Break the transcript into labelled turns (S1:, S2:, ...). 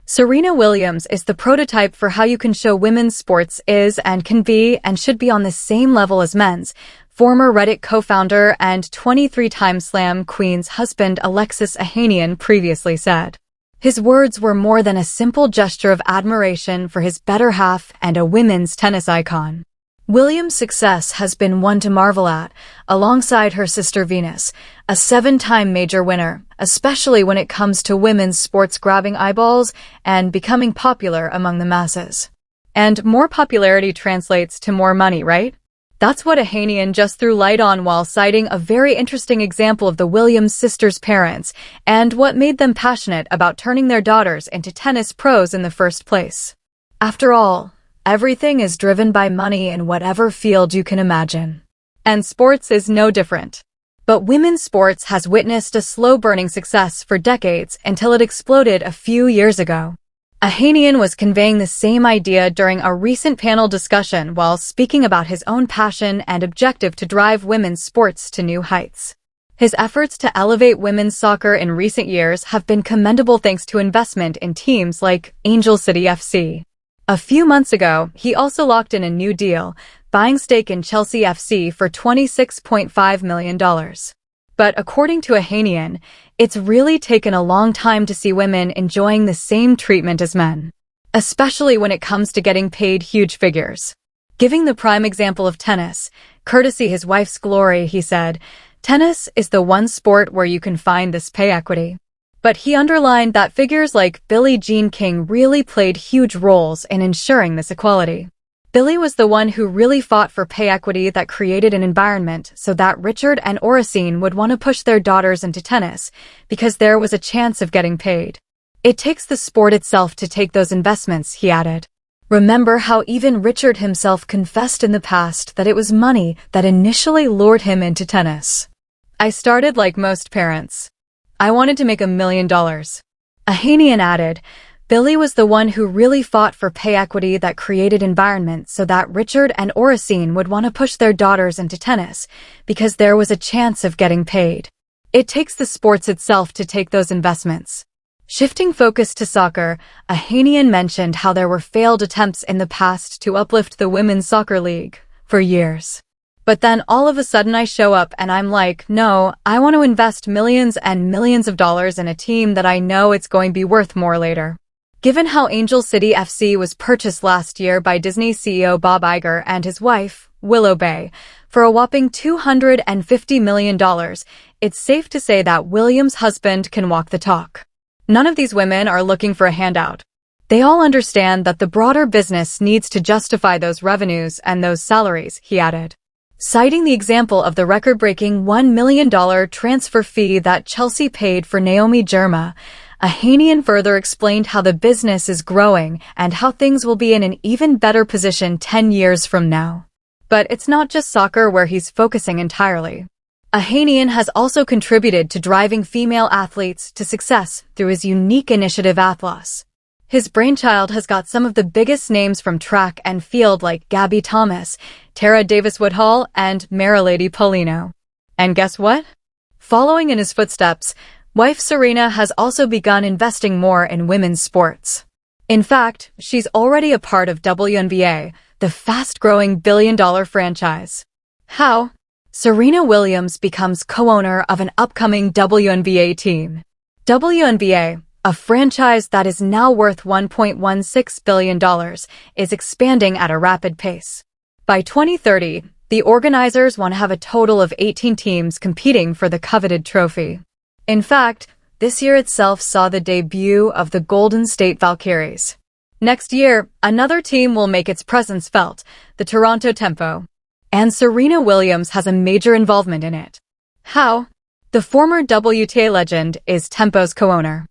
S1: Serena Williams is the prototype for how you can show women's sports is and can be and should be on the same level as men's, former Reddit co-founder and 23-time Slam Queen's husband Alexis Ohanian previously said. His words were more than a simple gesture of admiration for his better half and a women's tennis icon. Williams' success has been one to marvel at, alongside her sister Venus, a 7-time major winner, especially when it comes to women's sports grabbing eyeballs and becoming popular among the masses. And more popularity translates to more money, right? That's what Ohanian just threw light on while citing a very interesting example of the Williams sisters' parents and what made them passionate about turning their daughters into tennis pros in the first place. After all, everything is driven by money in whatever field you can imagine. And sports is no different. But women's sports has witnessed a slow-burning success for decades until it exploded a few years ago. Ohanian was conveying the same idea during a recent panel discussion while speaking about his own passion and objective to drive women's sports to new heights. His efforts to elevate women's soccer in recent years have been commendable thanks to investment in teams like Angel City FC. A few months ago, he also locked in a new deal, buying stake in Chelsea FC for $26.5 million. But according to Ohanian, it's really taken a long time to see women enjoying the same treatment as men, especially when it comes to getting paid huge figures. Giving the prime example of tennis, courtesy his wife's glory, he said, "Tennis is the one sport where you can find this pay equity." But he underlined that figures like Billie Jean King really played huge roles in ensuring this equality. Billie was the one who really fought for pay equity that created an environment so that Richard and Oracene would want to push their daughters into tennis because there was a chance of getting paid. It takes the sport itself to take those investments, he added. Remember how even Richard himself confessed in the past that it was money that initially lured him into tennis. "I started like most parents. I wanted to make $1 million. Ohanian added, "Billie was the one who really fought for pay equity that created environments so that Richard and Oracene would want to push their daughters into tennis because there was a chance of getting paid. It takes the sports itself to take those investments." Shifting focus to soccer, Ohanian mentioned how there were failed attempts in the past to uplift the Women's Soccer League for years. "But then all of a sudden I show up and I'm like, no, I want to invest millions and millions of dollars in a team that I know it's going to be worth more later." Given how Angel City FC was purchased last year by Disney CEO Bob Iger and his wife, Willow Bay, for a whopping $250 million, it's safe to say that Williams' husband can walk the talk. None of these women are looking for a handout. They all understand that the broader business needs to justify those revenues and those salaries, he added. Citing the example of the record-breaking $1 million transfer fee that Chelsea paid for Naomi Girma, Ohanian further explained how the business is growing and how things will be in an even better position 10 years from now. But it's not just soccer where he's focusing entirely. Ohanian has also contributed to driving female athletes to success through his unique initiative Athlos. His brainchild has got some of the biggest names from track and field like Gabby Thomas, Tara Davis-Woodhall, and Marilady Paulino. And guess what? Following in his footsteps, wife Serena has also begun investing more in women's sports. In fact, she's already a part of WNBA, the fast-growing billion-dollar franchise. How? Serena Williams becomes co-owner of an upcoming WNBA team. WNBA, a franchise that is now worth $1.16 billion, is expanding at a rapid pace. By 2030, the organizers want to have a total of 18 teams competing for the coveted trophy. In fact, this year itself saw the debut of the Golden State Valkyries. Next year, another team will make its presence felt, the Toronto Tempo. And Serena Williams has a major involvement in it. How? The former WTA legend is Tempo's co-owner.